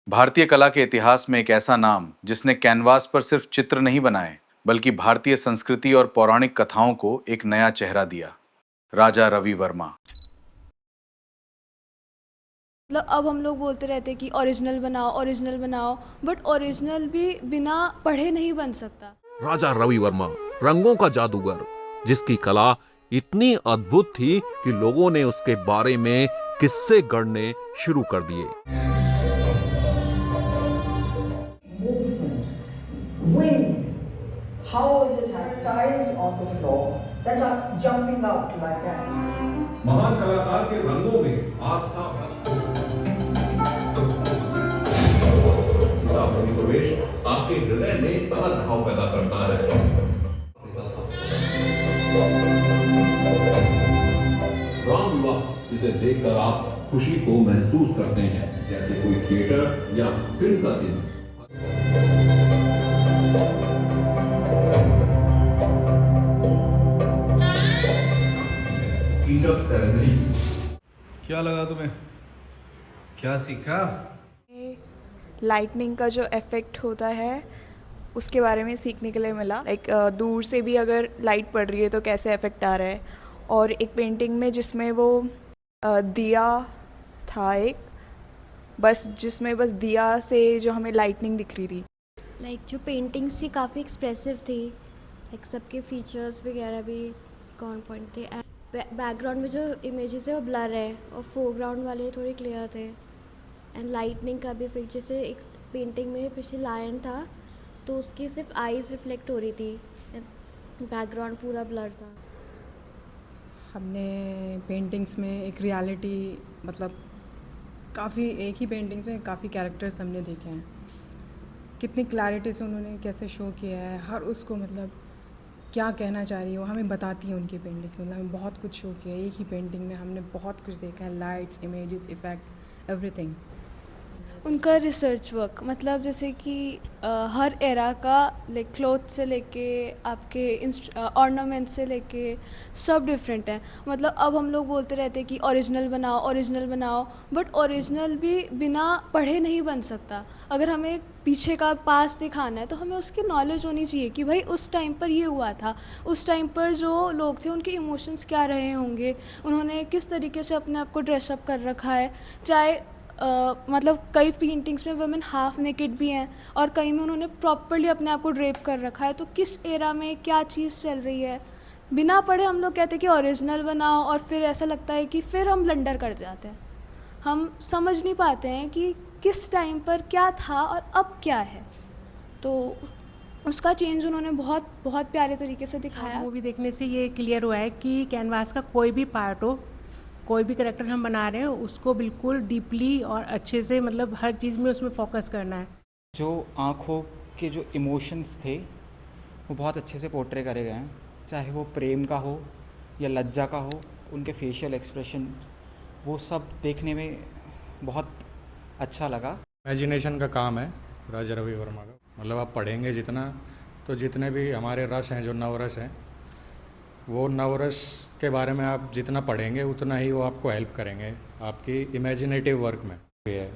भारतीय कला के इतिहास में एक ऐसा नाम जिसने कैनवास पर सिर्फ चित्र नहीं बनाए बल्कि भारतीय संस्कृति और पौराणिक कथाओं को एक नया चेहरा दिया। राजा रवि वर्मा। मतलब अब हम लोग बोलते रहते हैं कि ओरिजिनल बनाओ, बट ओरिजिनल भी बिना पढ़े नहीं बन सकता। राजा रवि वर्मा रंगों का जादूगर, जिसकी कला इतनी अद्भुत थी कि लोगों ने उसके बारे में किस्से गढ़ने शुरू कर दिए। Wind, how is it having tiles on the floor that are jumping out like that? महान कलाकार के रंगों में आस्था प्रवेश आपके हृदय में अलग भाव पैदा करता है। राम विवाह, जिसे देखकर आप खुशी को महसूस करते हैं, जैसे कोई थिएटर या फिल्म का सीन। क्या लगा तुम्हें? क्या सीखा? लाइटनिंग का जो इफ़ेक्ट होता है उसके बारे में सीखने के लिए मिला। दूर से भी अगर लाइट पड़ रही है तो कैसे इफ़ेक्ट आ रहा है। और एक पेंटिंग में जिसमें वो दिया था, जिसमें बस दिया से जो हमें लाइटनिंग दिख रही थी। जो पेंटिंग्स थी काफ़ी एक्सप्रेसिव थी। सबके फीचर्स वगैरह भी ऑन पॉइंट थे। बैकग्राउंड में जो इमेजेस है वो ब्लर है और फोरग्राउंड वाले थोड़े क्लियर थे। एंड लाइटनिंग का भी इफेक्ट, जैसे एक पेंटिंग में पीछे लायन था तो उसकी सिर्फ आईज रिफ्लेक्ट हो रही थी, बैकग्राउंड पूरा ब्लर था। हमने पेंटिंग्स में एक रियलिटी काफ़ी, एक ही पेंटिंग्स में काफ़ी कैरेक्टर्स हमने देखे हैं। कितनी क्लैरिटी से उन्होंने कैसे शो किया है, हर उसको क्या कहना चाह रही है वो हमें बताती है उनकी पेंटिंग्स। हमें बहुत कुछ शो किया है एक ही पेंटिंग में, हमने बहुत कुछ देखा है, लाइट्स, इमेजेस, इफ़ेक्ट्स, एवरीथिंग। उनका रिसर्च वर्क जैसे कि हर एरा का क्लोथ से लेके आपके ऑर्नामेंट से लेके सब डिफरेंट है। अब हम लोग बोलते रहते हैं कि ओरिजिनल बनाओ, बट ओरिजिनल भी बिना पढ़े नहीं बन सकता। अगर हमें पीछे का पास दिखाना है तो हमें उसकी नॉलेज होनी चाहिए कि भाई उस टाइम पर ये हुआ था, उस टाइम पर जो लोग थे उनके इमोशंस क्या रहे होंगे, उन्होंने किस तरीके से अपने आप को ड्रेसअप कर रखा है। चाहे कई पेंटिंग्स में वुमेन हाफ नेकेड भी हैं और कई में उन्होंने प्रॉपरली अपने आप को ड्रेप कर रखा है। तो किस एरा में क्या चीज़ चल रही है, बिना पढ़े हम लोग कहते हैं कि ओरिजिनल बनाओ और फिर ऐसा लगता है कि फिर हम ब्लंडर कर जाते हैं। हम समझ नहीं पाते हैं कि किस टाइम पर क्या था और अब क्या है। तो उसका चेंज उन्होंने बहुत बहुत प्यारे तरीके से दिखाया। मूवी देखने से ये क्लियर हुआ है कि कैनवास का कोई भी पार्ट हो, कोई भी कैरेक्टर हम बना रहे हैं, उसको बिल्कुल डीपली और अच्छे से हर चीज़ में उसमें फोकस करना है। जो आँखों के जो इमोशंस थे वो बहुत अच्छे से पोर्ट्रे करे गए हैं, चाहे वो प्रेम का हो या लज्जा का हो। उनके फेशियल एक्सप्रेशन वो सब देखने में बहुत अच्छा लगा। इमेजिनेशन का काम है राजा रवि वर्मा का। आप पढ़ेंगे जितना, तो जितने भी हमारे रस हैं, जो नवरस हैं, वो नवरस के बारे में आप जितना पढ़ेंगे उतना ही वो आपको हेल्प करेंगे आपकी इमेजिनेटिव वर्क में।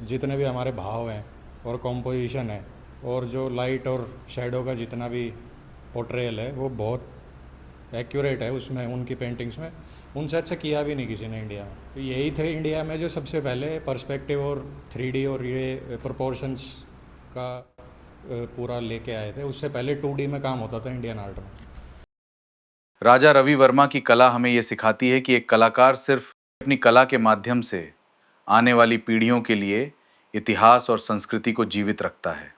जितने भी हमारे भाव हैं और कॉम्पोजिशन है और जो लाइट और शैडो का जितना भी पोर्ट्रेयल है वो बहुत एक्यूरेट है उसमें, उनकी पेंटिंग्स में। उनसे अच्छा किया भी नहीं किसी ने इंडिया में। तो यही थे इंडिया में जो सबसे पहले पर्सपेक्टिव और 3D और ये प्रोपोर्शंस का पूरा लेके आए थे। उससे पहले 2D में काम होता था इंडियन आर्ट में। राजा रवि वर्मा की कला हमें यह सिखाती है कि एक कलाकार सिर्फ अपनी कला के माध्यम से आने वाली पीढ़ियों के लिए इतिहास और संस्कृति को जीवित रखता है।